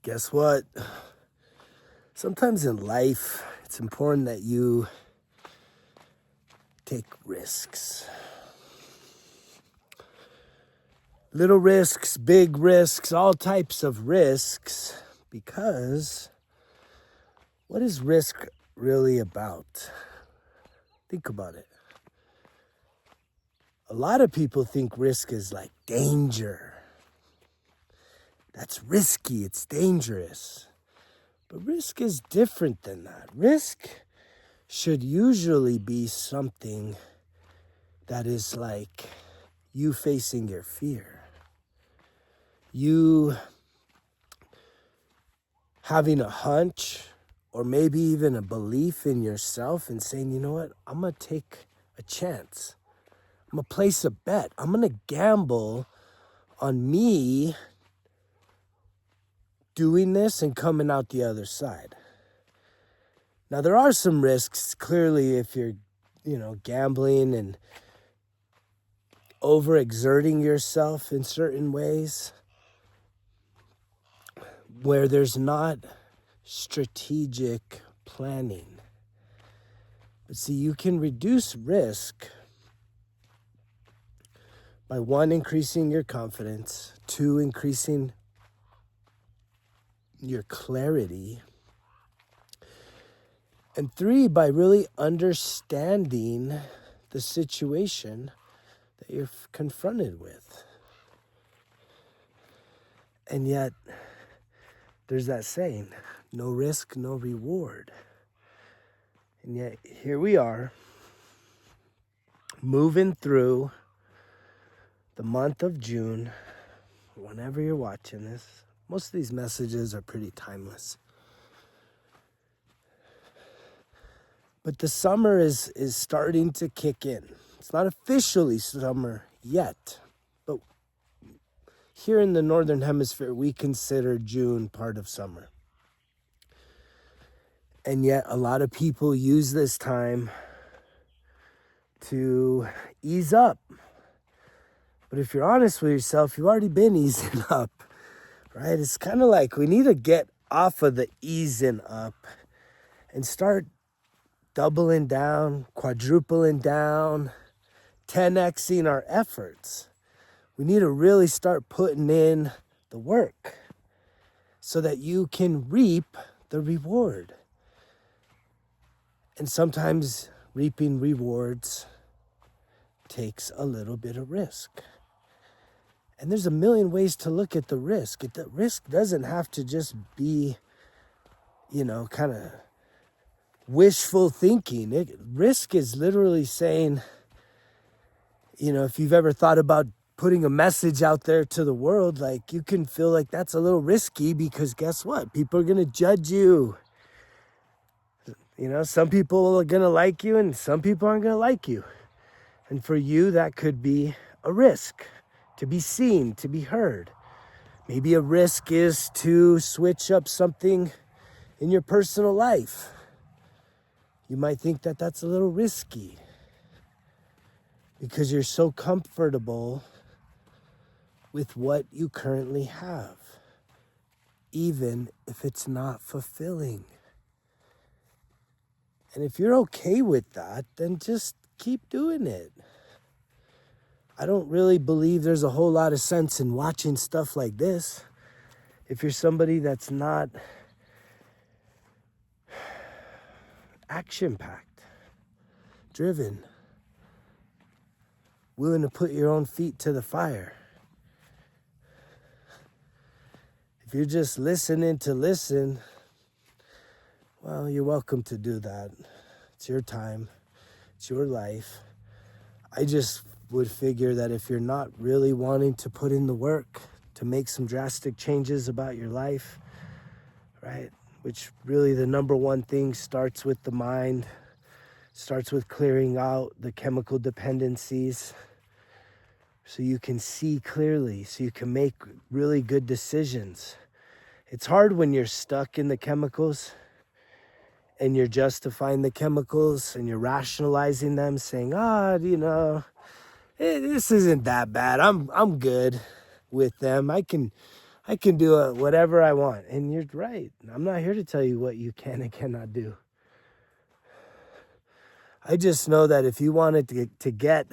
Guess what? Sometimes in life, it's important that you take risks. Little risks, big risks, all types of risks, because what is risk really about? Think about it. A lot of people think risk is like danger. That's risky, it's dangerous. But risk is different than that. Risk should usually be something that is like you facing your fear. You having a hunch or maybe even a belief in yourself and saying, you know what, I'm going to take a chance. I'm going to place a bet. I'm going to gamble on me doing this and coming out the other side. Now, there are some risks, clearly, if you're, gambling and overexerting yourself in certain ways where there's not strategic planning. But see, you can reduce risk by 1, increasing your confidence, 2, increasing your clarity, and 3, by really understanding the situation that you're confronted with. And yet, there's that saying, no risk, no reward. And yet, here we are, moving through the month of June, whenever you're watching this. Most of these messages are pretty timeless. But the summer is starting to kick in. It's not officially summer yet, but here in the Northern Hemisphere, we consider June part of summer. And yet a lot of people use this time to ease up. But if you're honest with yourself, you've already been easing up, right? It's kind of like we need to get off of the easing up and start doubling down, quadrupling down, 10xing our efforts. We need to really start putting in the work so that you can reap the reward. And sometimes reaping rewards takes a little bit of risk. And there's a million ways to look at the risk. The risk doesn't have to just be, kind of wishful thinking. Risk is literally saying, if you've ever thought about putting a message out there to the world, like you can feel like that's a little risky because guess what? People are going to judge you. Some people are going to like you and some people aren't going to like you. And for you, that could be a risk to be seen, to be heard. Maybe a risk is to switch up something in your personal life. You might think that that's a little risky because you're so comfortable with what you currently have, even if it's not fulfilling. And if you're okay with that, then just keep doing it. I don't really believe there's a whole lot of sense in watching stuff like this if you're somebody that's not action-packed, driven, willing to put your own feet to the fire. If you're just listening to listen, well, you're welcome to do that. It's your time. It's your life. I just would figure that if you're not really wanting to put in the work to make some drastic changes about your life, right? Which really the number one thing starts with the mind, starts with clearing out the chemical dependencies so you can see clearly, so you can make really good decisions. It's hard when you're stuck in the chemicals and you're justifying the chemicals and you're rationalizing them, saying, this isn't that bad. I'm good with them. I can I can do whatever I want. And you're right. I'm not here to tell you what you can and cannot do. I just know that if you wanted to get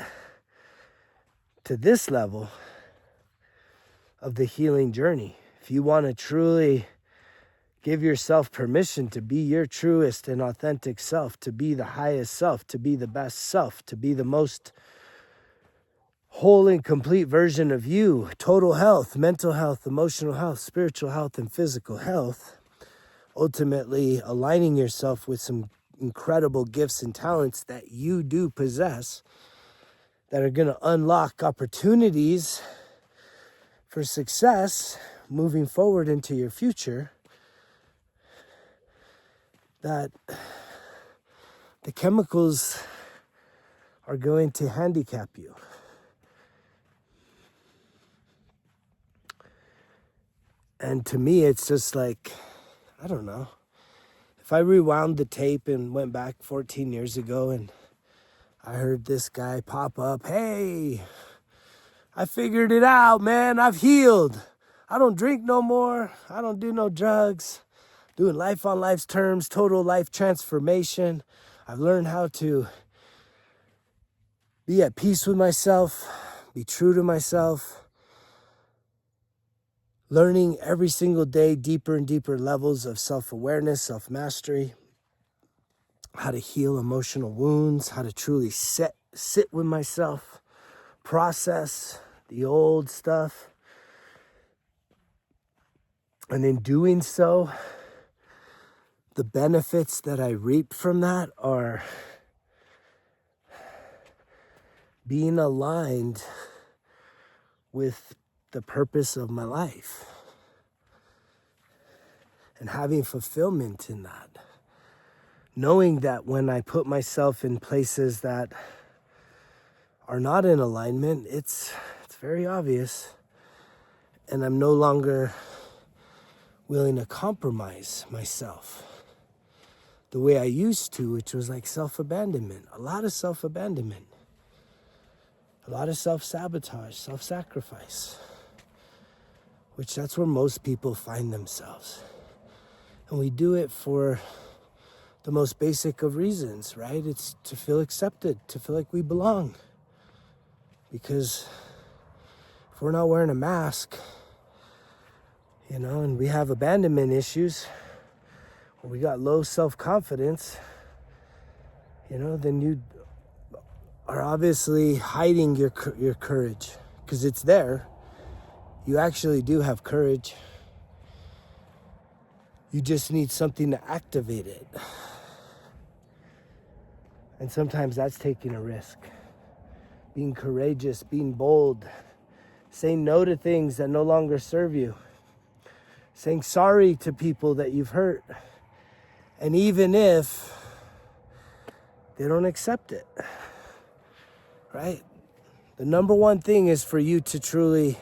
to this level of the healing journey, if you want to truly give yourself permission to be your truest and authentic self, to be the highest self, to be the best self, to be the most whole and complete version of you, total health, mental health, emotional health, spiritual health, and physical health, ultimately aligning yourself with some incredible gifts and talents that you do possess that are going to unlock opportunities for success moving forward into your future, that the chemicals are going to handicap you. And to me, it's just like, I don't know. If I rewound the tape and went back 14 years ago and I heard this guy pop up, hey, I figured it out, man. I've healed. I don't drink no more. I don't do no drugs. Doing life on life's terms, total life transformation. I've learned how to be at peace with myself, be true to myself, learning every single day deeper and deeper levels of self-awareness, self-mastery, how to heal emotional wounds, how to truly sit with myself, process the old stuff. And in doing so, the benefits that I reap from that are being aligned with the purpose of my life and having fulfillment in that. Knowing that when I put myself in places that are not in alignment, it's very obvious, and I'm no longer willing to compromise myself the way I used to, which was like self-abandonment, a lot of self-abandonment, a lot of self-sabotage, self-sacrifice, which that's where most people find themselves. And we do it for the most basic of reasons, right? It's to feel accepted, to feel like we belong. Because if we're not wearing a mask, and we have abandonment issues, or we got low self-confidence, then you are obviously hiding your courage, because it's there. You actually do have courage. You just need something to activate it. And sometimes that's taking a risk. Being courageous, being bold, saying no to things that no longer serve you, saying sorry to people that you've hurt. And even if they don't accept it, right? The number one thing is for you to truly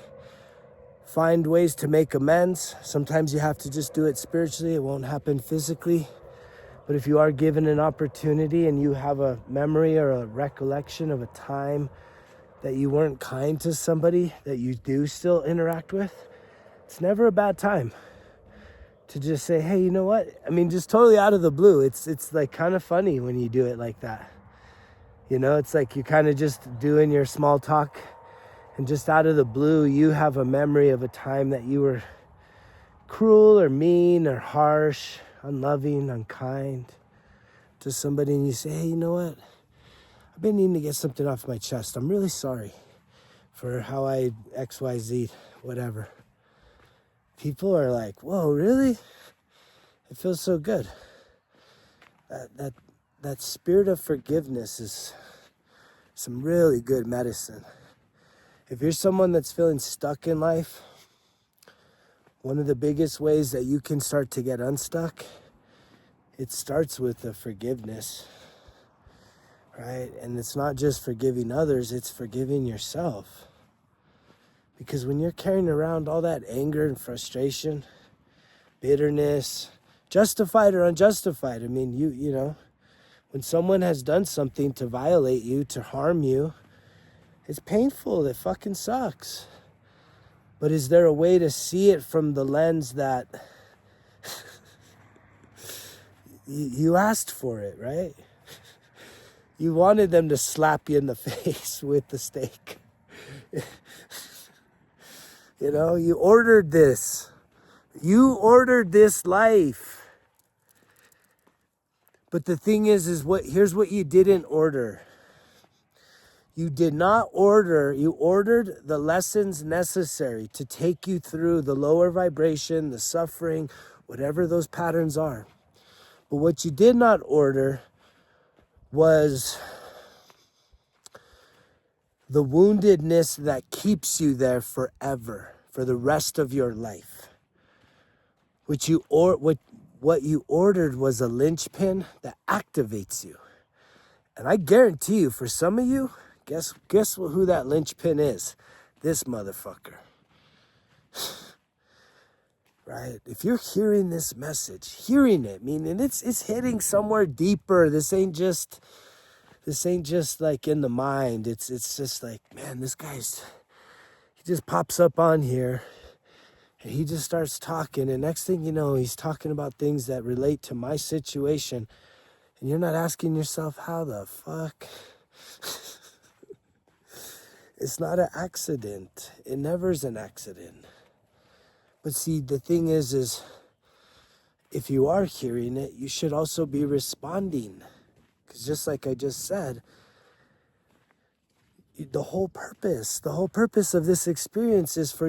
find ways to make amends. Sometimes you have to just do it spiritually. It won't happen physically. But if you are given an opportunity and you have a memory or a recollection of a time that you weren't kind to somebody that you do still interact with, it's never a bad time to just say, hey, you know what? I mean, just totally out of the blue. It's like kind of funny when you do it like that. It's like you kind of just doing your small talk, and just out of the blue, you have a memory of a time that you were cruel or mean or harsh, unloving, unkind to somebody, and you say, hey, you know what? I've been needing to get something off my chest. I'm really sorry for how I XYZ, whatever. People are like, whoa, really? It feels so good. That spirit of forgiveness is some really good medicine. If you're someone that's feeling stuck in life, one of the biggest ways that you can start to get unstuck, it starts with the forgiveness, right? And it's not just forgiving others, it's forgiving yourself. Because when you're carrying around all that anger and frustration, bitterness, justified or unjustified, I mean, you know, when someone has done something to violate you, to harm you, it's painful. It fucking sucks. But is there a way to see it from the lens that you asked for it, right? You wanted them to slap you in the face with the steak. You know, you ordered this. You ordered this life. But the thing is here's what you didn't order. You did not order, you ordered the lessons necessary to take you through the lower vibration, the suffering, whatever those patterns are. But what you did not order was the woundedness that keeps you there forever, for the rest of your life. What you ordered was a linchpin that activates you. And I guarantee you, for some of you, guess who that linchpin is? This motherfucker. Right? If you're hearing this message, hearing it, meaning it's hitting somewhere deeper. This ain't just like in the mind. It's just like, man, he just pops up on here and he just starts talking, and next thing you know, he's talking about things that relate to my situation, and you're not asking yourself, how the fuck? It's not an accident. It never's an accident. But see, the thing is if you are hearing it, you should also be responding. Because just like I just said, the whole purpose of this experience is for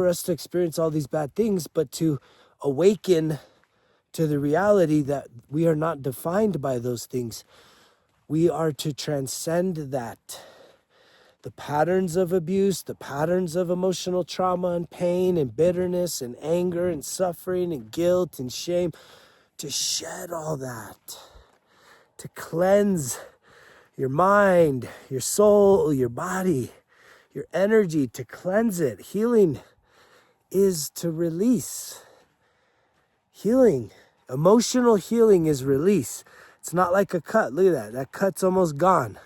us to experience all these bad things, but to awaken to the reality that we are not defined by those things. We are to transcend that. The patterns of abuse, the patterns of emotional trauma and pain and bitterness and anger and suffering and guilt and shame, to shed all that, to cleanse your mind, your soul, your body, your energy, to cleanse it. Healing is to release. Healing, emotional healing is release. It's not like a cut. Look at that. That cut's almost gone.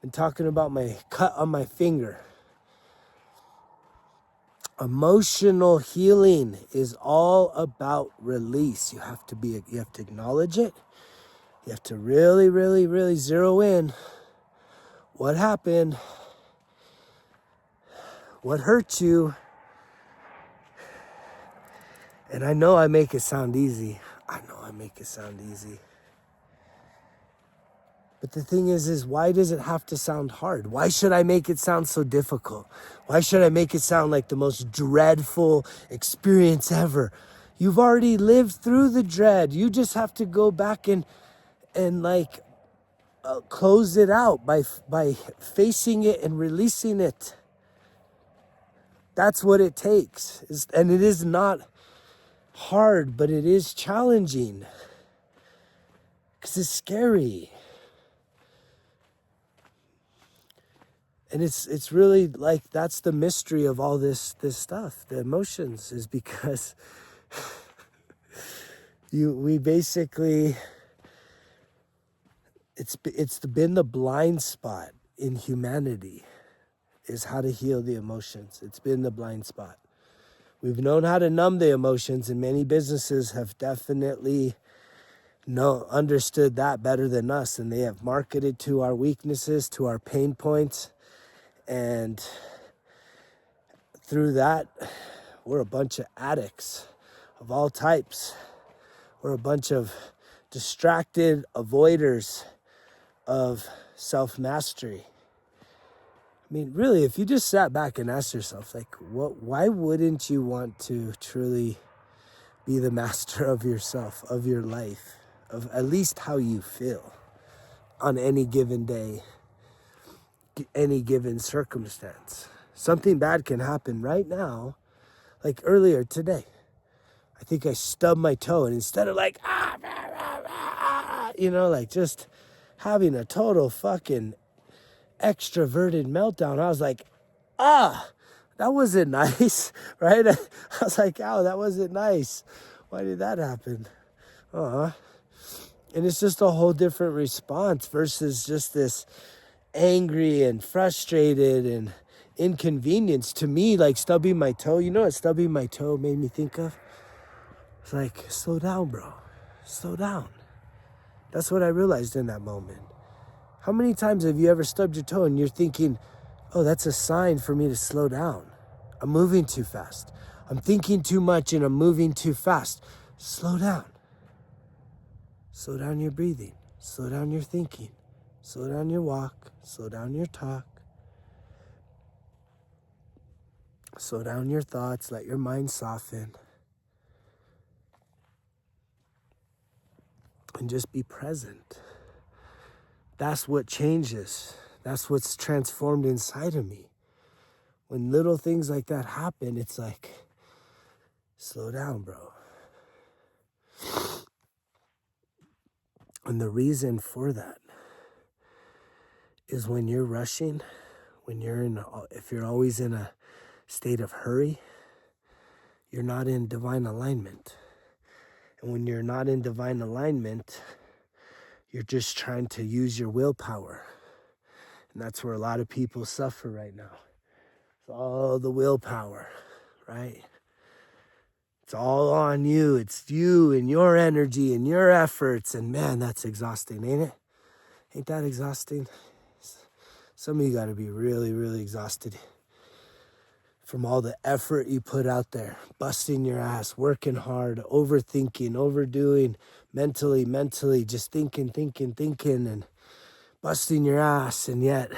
I'm talking about my cut on my finger. Emotional healing is all about release. You have to acknowledge it. You have to really, really, really zero in. What happened? What hurt you? And I know I make it sound easy. But the thing is why does it have to sound hard? Why should I make it sound so difficult? Why should I make it sound like the most dreadful experience ever? You've already lived through the dread. You just have to go back and close it out by facing it and releasing it. That's what it takes. And it is not hard, but it is challenging. Because it's scary. And it's really like, that's the mystery of all this stuff, the emotions, is because we basically, it's been the blind spot in humanity, is how to heal the emotions. It's been the blind spot. We've known how to numb the emotions, and many businesses have definitely understood that better than us, and they have marketed to our weaknesses, to our pain points. And through that, we're a bunch of addicts of all types. We're a bunch of distracted avoiders of self-mastery. I mean, really, if you just sat back and asked yourself, like, why wouldn't you want to truly be the master of yourself, of your life, of at least how you feel on any given day, any given circumstance? Something bad can happen right now, like earlier today. I think I stubbed my toe, and instead of like, like just having a total fucking extroverted meltdown, I was like, that wasn't nice, right? I was like, that wasn't nice. Why did that happen? And it's just a whole different response versus just this angry and frustrated and inconvenience to me, like stubbing my toe. You know what stubbing my toe made me think of? It's like, slow down, bro. Slow down. That's what I realized in that moment. How many times have you ever stubbed your toe and you're thinking, oh, that's a sign for me to slow down. I'm moving too fast. I'm thinking too much and I'm moving too fast. Slow down. Slow down your breathing. Slow down your thinking. Slow down your walk. Slow down your talk. Slow down your thoughts. Let your mind soften. And just be present. That's what changes. That's what's transformed inside of me. When little things like that happen, it's like, slow down, bro. And the reason for that is when you're rushing, if you're always in a state of hurry, you're not in divine alignment. And when you're not in divine alignment, you're just trying to use your willpower. And that's where a lot of people suffer right now. It's all the willpower, right? It's all on you. It's you and your energy and your efforts. And man, that's exhausting, ain't it? Ain't that exhausting? Some of you got to be really, really exhausted from all the effort you put out there, busting your ass, working hard, overthinking, overdoing, mentally, just thinking, and busting your ass. And yet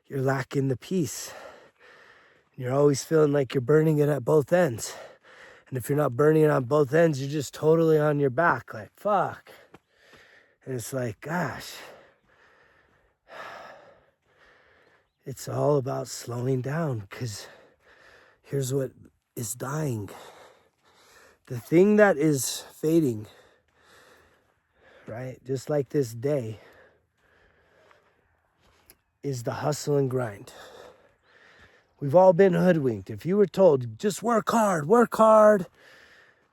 you're lacking the peace. You're always feeling like you're burning it at both ends. And if you're not burning it on both ends, you're just totally on your back, like, fuck. And it's like, gosh, it's all about slowing down, because here's what is dying. The thing that is fading, right, just like this day, is the hustle and grind. We've all been hoodwinked. If you were told, just work hard,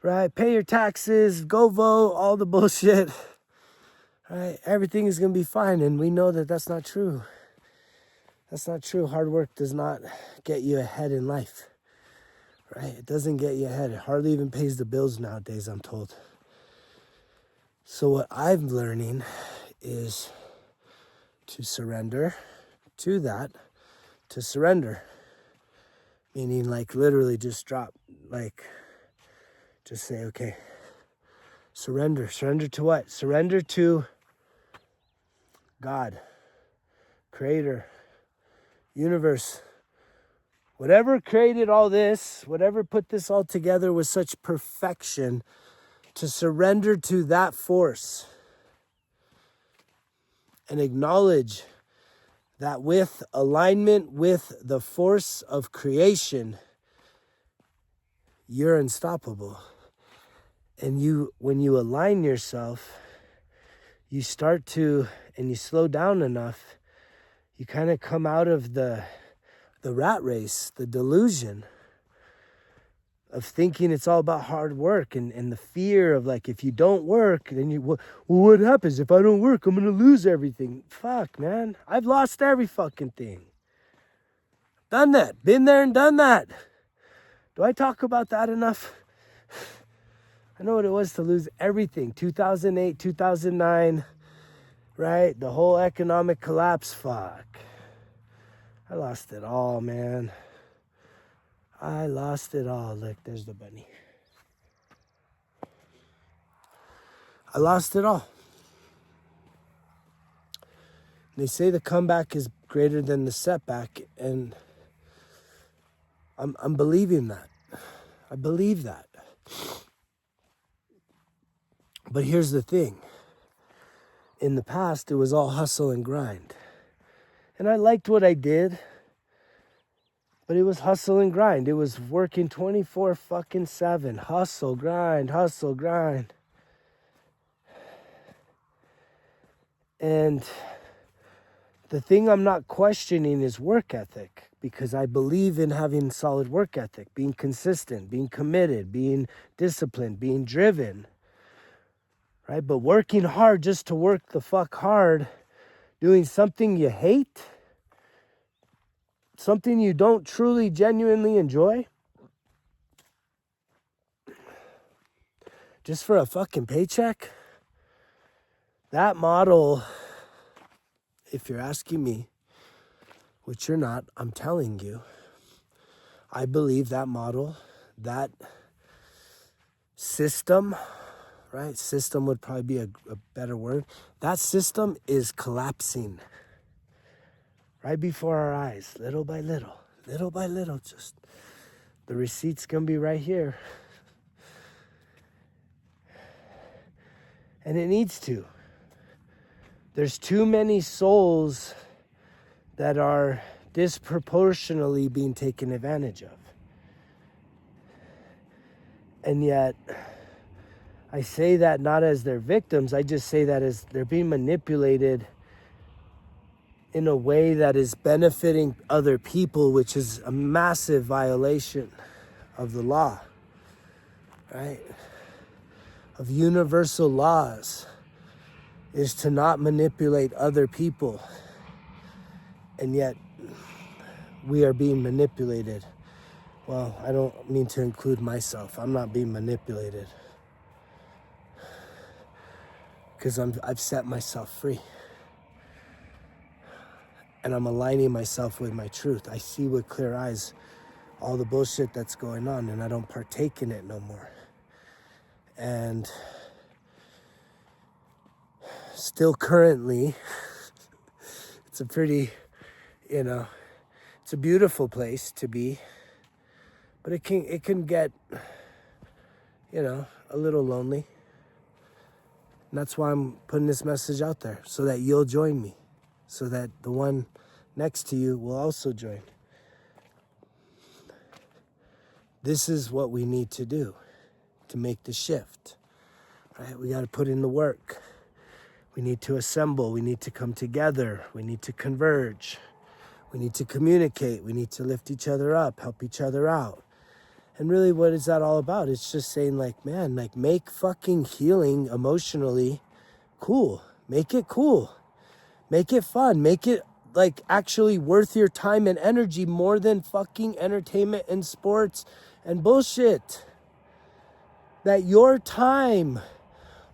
right? Pay your taxes, go vote, all the bullshit, right? Everything is going to be fine. And we know that that's not true. That's not true. Hard work does not get you ahead in life, right? It doesn't get you ahead. It hardly even pays the bills nowadays, I'm told. So what I'm learning is to surrender to that, to surrender. Meaning, like, literally just drop, like, just say, okay, surrender. Surrender to what? Surrender to God, Creator, universe. Whatever created all this, whatever put this all together with such perfection, to surrender to that force and acknowledge that with alignment with the force of creation, you're unstoppable. And when you align yourself, you start to, and you slow down enough, you kind of come out of the rat race, the delusion of thinking it's all about hard work, and the fear of, like, if you don't work, then well, what happens if I don't work? I'm going to lose everything. Fuck, man. I've lost every fucking thing. Done that. Been there and done that. Do I talk about that enough? I know what it was to lose everything. 2008, 2009, right? The whole economic collapse. Fuck. I lost it all, man. I lost it all. Look, there's the bunny. I lost it all. They say the comeback is greater than the setback, and I'm believing that. I believe that. But here's the thing. In the past, it was all hustle and grind. And I liked what I did, but it was hustle and grind. It was working 24/7. Hustle, grind, hustle, grind. And the thing I'm not questioning is work ethic, because I believe in having solid work ethic, being consistent, being committed, being disciplined, being driven, right? But working hard just to work the fuck hard, doing something you hate, something you don't truly, genuinely enjoy, just for a fucking paycheck, that model, if you're asking me, which you're not, I'm telling you, I believe that model, that system, right? System would probably be a better word. That system is collapsing right before our eyes, little by little, just the receipt's gonna be right here. And it needs to. There's too many souls that are disproportionately being taken advantage of. And yet, I say that not as their victims, I just say that as they're being manipulated in a way that is benefiting other people, which is a massive violation of the law, right? Of universal laws, is to not manipulate other people. And yet, we are being manipulated. Well, I don't mean to include myself. I'm not being manipulated, because I've set myself free. And I'm aligning myself with my truth. I see with clear eyes all the bullshit that's going on, and I don't partake in it no more. And still currently, it's a pretty, it's a beautiful place to be, but it can get, a little lonely. And that's why I'm putting this message out there, so that you'll join me, so that the one next to you will also join. This is what we need to do to make the shift, right? We got to put in the work. We need to assemble. We need to come together. We need to converge. We need to communicate. We need to lift each other up, help each other out. And really, what is that all about? It's just saying, make fucking healing emotionally cool. Make it cool. Make it fun. Make it actually worth your time and energy more than fucking entertainment and sports and bullshit. That your time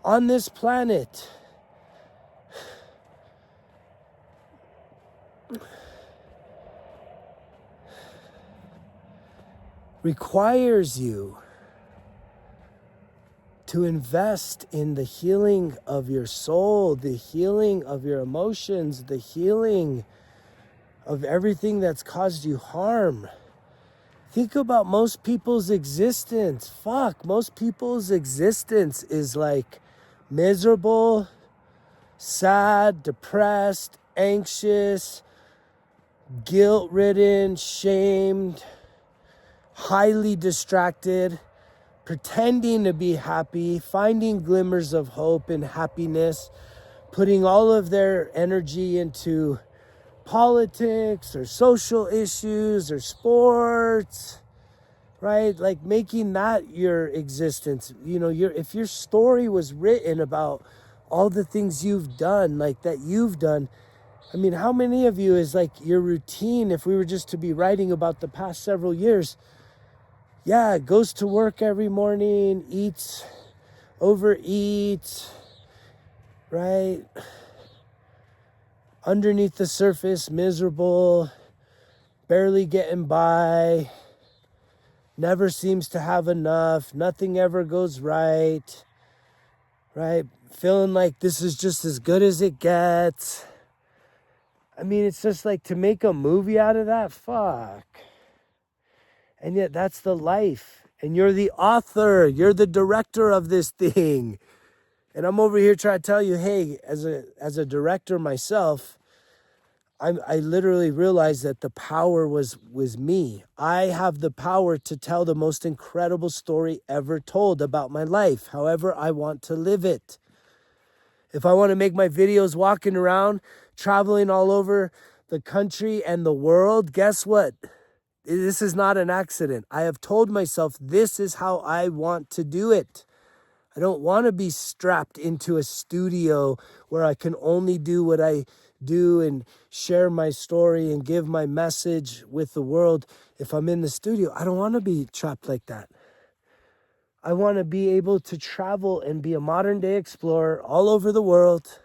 on this planet requires you to invest in the healing of your soul, the healing of your emotions, the healing of everything that's caused you harm. Think about most people's existence. Most people's existence is miserable, sad, depressed, anxious, guilt-ridden, shamed, highly distracted, pretending to be happy, finding glimmers of hope and happiness, putting all of their energy into politics or social issues or sports, right? Making that your existence. If your story was written about all the things you've done, how many of you is your routine, if we were just to be writing about the past several years? Yeah, goes to work every morning, overeats, right? Underneath the surface, miserable, barely getting by, never seems to have enough, nothing ever goes right? Feeling like this is just as good as it gets. It's just to make a movie out of that, fuck. And yet that's the life. And you're the author. You're the director of this thing. And I'm over here trying to tell you, hey, as a director myself, I literally realized that the power was me. I have the power to tell the most incredible story ever told about my life, however I want to live it. If I want to make my videos walking around, traveling all over the country and the world, guess what? This is not an accident. I have told myself this is how I want to do it. I don't want to be strapped into a studio where I can only do what I do and share my story and give my message with the world, if I'm in the studio, I don't want to be trapped like that. I want to be able to travel and be a modern day explorer all over the world,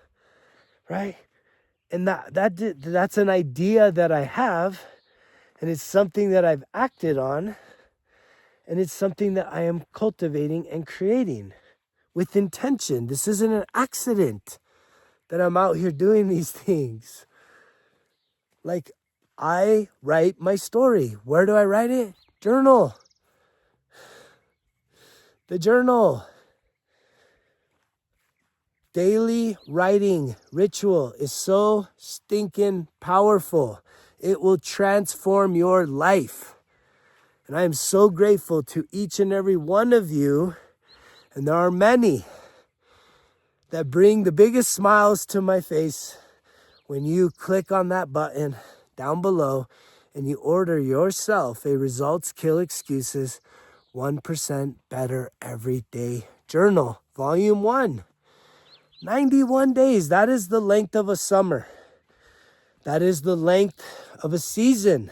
right? And that's an idea that I have, and it's something that I've acted on, and it's something that I am cultivating and creating with intention. This isn't an accident that I'm out here doing these things. Like, I write my story. Where do I write it? Journal. The journal. Daily writing ritual is so stinking powerful. It will transform your life. And I am so grateful to each and every one of you, and there are many, that bring the biggest smiles to my face when you click on that button down below and you order yourself a Results Kill Excuses 1% Better Everyday Journal, Volume 1. 91 days, that is the length of a summer. That is the length of a season.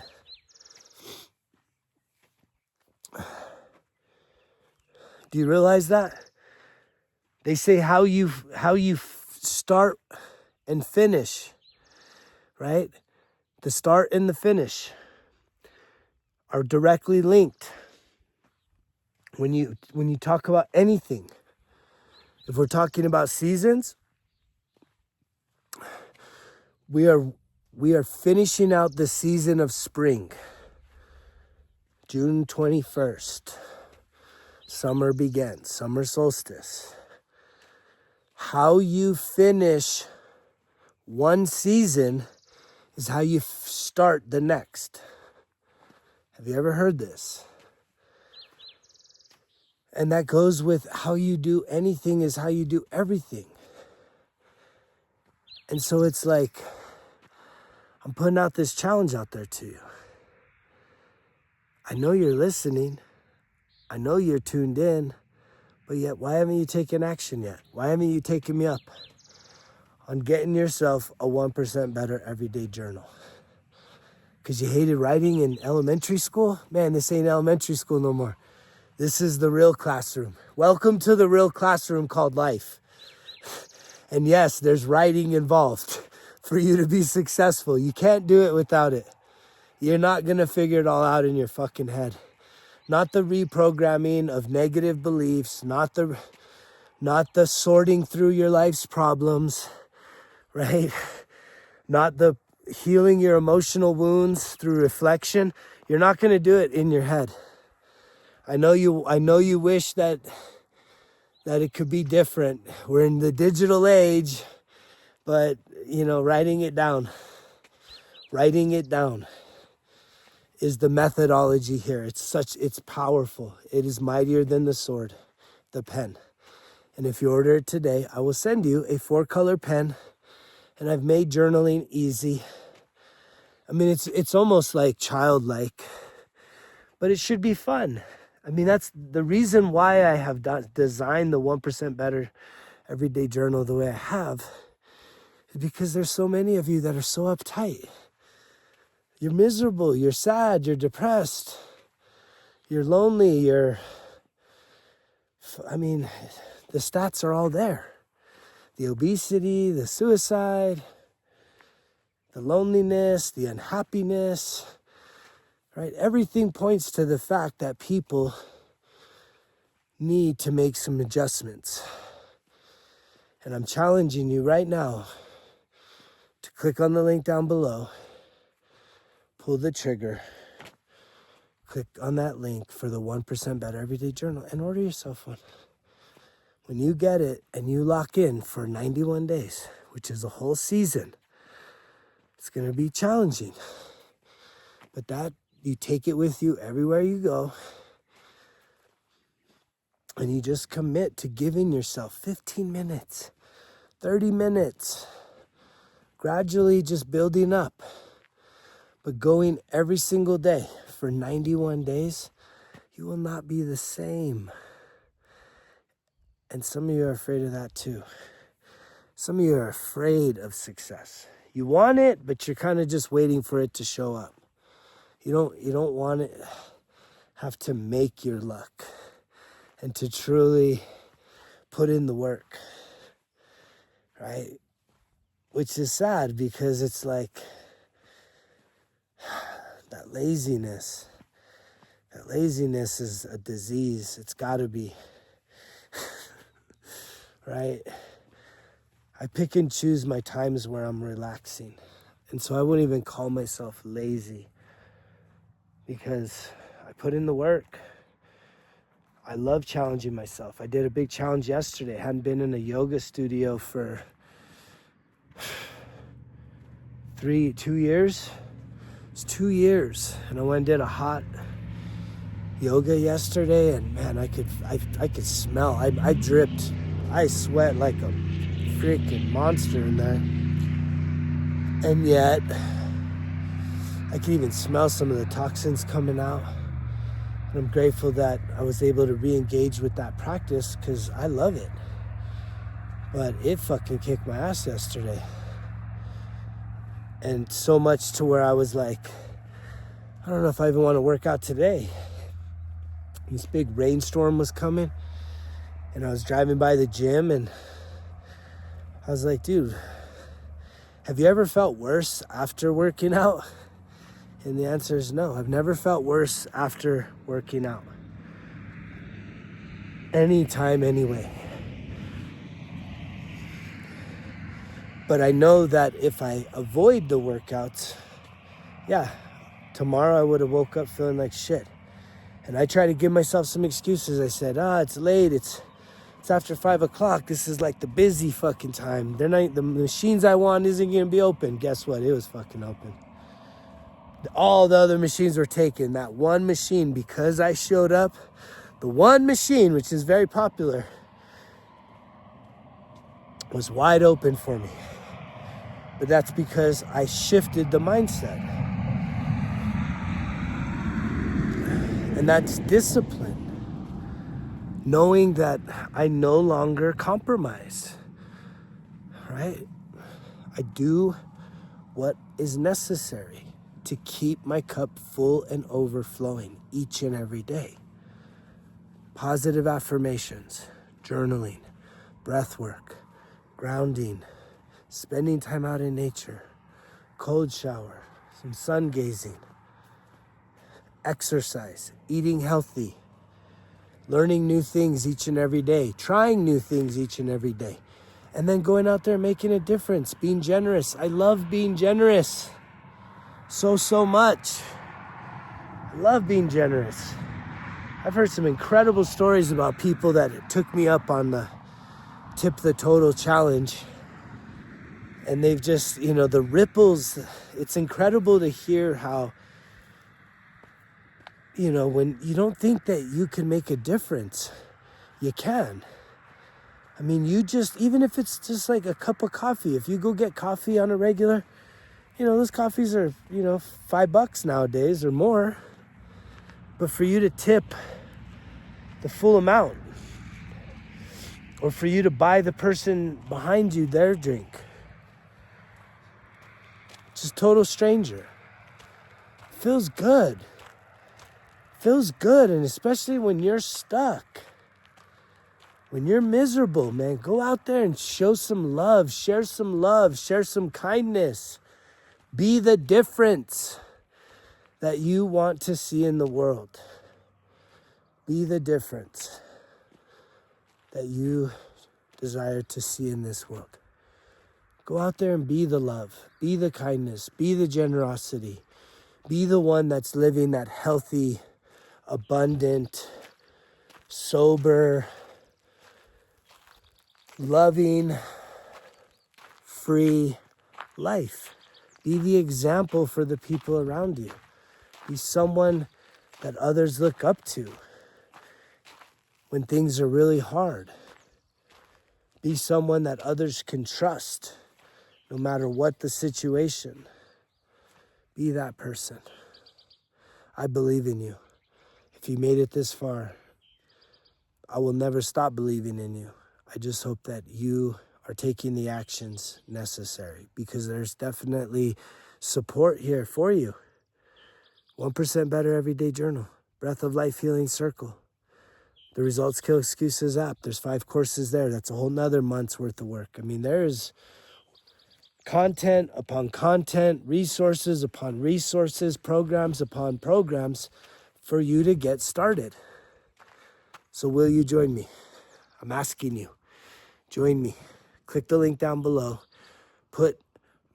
Do you realize that? They say how you start and finish, right? The start and the finish are directly linked. When you talk about anything, if we're talking about seasons, we are finishing out the season of spring. June 21st. Summer begins, summer solstice. How you finish one season is how you start the next. Have you ever heard this? And that goes with how you do anything is how you do everything. And so it's like, I'm putting out this challenge out there to you. I know you're listening. I know you're tuned in. But yet, why haven't you taken action yet? Why haven't you taken me up on getting yourself a 1% Better Everyday Journal? Because you hated writing in elementary school? Man, this ain't elementary school no more. This is the real classroom. Welcome to the real classroom called life. And yes, there's writing involved for you to be successful. You can't do it without it. You're not going to figure it all out in your fucking head. Not the reprogramming of negative beliefs, not the sorting through your life's problems, right? Not the healing your emotional wounds through reflection. You're not going to do it in your head. I know you wish that it could be different. We're in the digital age, but writing it down is the methodology here. It's powerful. It is mightier than the sword, the pen. And if you order it today, I will send you a 4-color pen, and I've made journaling easy. I mean, it's almost like childlike, but it should be fun. I mean, that's the reason why I have designed the 1% Better Everyday Journal the way I have, is because there's so many of you that are so uptight. You're miserable, you're sad, you're depressed, you're lonely, the stats are all there. The obesity, the suicide, the loneliness, the unhappiness, right? Everything points to the fact that people need to make some adjustments. And I'm challenging you right now to click on the link down below, pull the trigger, click on that link for the 1% Better Everyday Journal and order yourself one. When you get it and you lock in for 91 days, which is a whole season, it's going to be challenging. But that, you take it with you everywhere you go. And you just commit to giving yourself 15 minutes, 30 minutes, gradually just building up. But going every single day for 91 days, you will not be the same. And some of you are afraid of that too. Some of you are afraid of success. You want it, but you're kind of just waiting for it to show up. You don't want it have to make your luck and to truly put in the work, right? Which is sad because it's like that laziness is a disease. It's got to be, right? I pick and choose my times where I'm relaxing. And so I wouldn't even call myself lazy because I put in the work. I love challenging myself. I did a big challenge yesterday. I hadn't been in a yoga studio for 2 years. It's 2 years. And I went and did a hot yoga yesterday, and man, I could smell. I dripped. I sweat like a freaking monster in there. And yet, I can even smell some of the toxins coming out. And I'm grateful that I was able to re-engage with that practice because I love it. But it fucking kicked my ass yesterday. And so much to where I was like, I don't know if I even want to work out today. This big rainstorm was coming, and I was driving by the gym, and I was like, dude, have you ever felt worse after working out? And the answer is no. I've never felt worse after working out. Anytime, anyway. But I know that if I avoid the workouts, tomorrow I would have woke up feeling like shit. And I try to give myself some excuses. I said, it's late. It's after 5 o'clock. This is like the busy fucking time. The machines I want isn't going to be open. Guess what? It was fucking open. All the other machines were taken. That one machine, because I showed up, the one machine, which is very popular, was wide open for me. But that's because I shifted the mindset. And that's discipline. Knowing that I no longer compromise, right? I do what is necessary to keep my cup full and overflowing each and every day. Positive affirmations, journaling, breath work, grounding, spending time out in nature, cold shower, some sun gazing, exercise, eating healthy, learning new things each and every day, trying new things each and every day, and then going out there and making a difference, being generous. I love being generous so much. I love being generous. I've heard some incredible stories about people that took me up on the Tip the Total challenge. And they've just, the ripples, it's incredible to hear how, when you don't think that you can make a difference, you can. I mean, even if it's just like a cup of coffee, if you go get coffee on a regular, those coffees are, $5 nowadays or more. But for you to tip the full amount, or for you to buy the person behind you their drink, just total stranger, feels good. And especially when you're stuck, when you're miserable, man, go out there and show some love, share some kindness. Be the difference that you want to see in the world. Be the difference that you desire to see in this world. Go out there and be the love, be the kindness, be the generosity, be the one that's living that healthy, abundant, sober, loving, free life. Be the example for the people around you. Be someone that others look up to when things are really hard. Be someone that others can trust no matter what the situation. Be that person. I believe in you. If you made it this far, I will never stop believing in you. I just hope that you are taking the actions necessary, because there's definitely support here for you. 1% Better Everyday Journal, Breath of Life Healing Circle, the Results Kill Excuses app. There's 5 courses there. That's a whole nother month's worth of work. I mean, there's content upon content, resources upon resources, programs upon programs for you to get started. So will you join me? I'm asking you, join me. Click the link down below. Put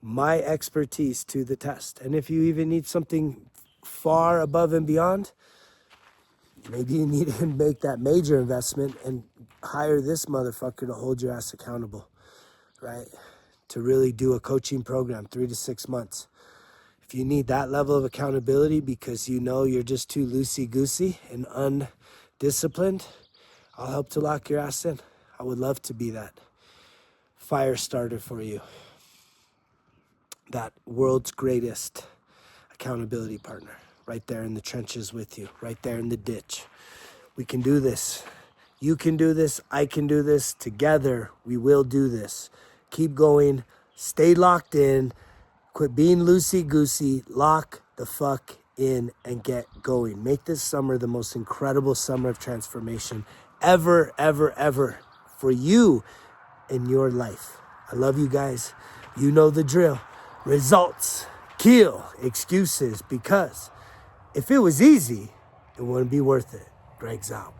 my expertise to the test. And if you even need something far above and beyond, maybe you need to make that major investment and hire this motherfucker to hold your ass accountable, right? To really do a coaching program, 3 to 6 months. If you need that level of accountability because you know you're just too loosey-goosey and undisciplined, I'll help to lock your ass in. I would love to be that fire starter for you. That world's greatest accountability partner, right there in the trenches with you, right there in the ditch. We can do this. You can do this. I can do this. Together, we will do this. Keep going. Stay locked in. Quit being loosey-goosey. Lock the fuck in and get going. Make this summer the most incredible summer of transformation ever, ever, ever for you in your life. I love you guys. You know the drill. Results kill excuses, because if it was easy, it wouldn't be worth it. Greg's out.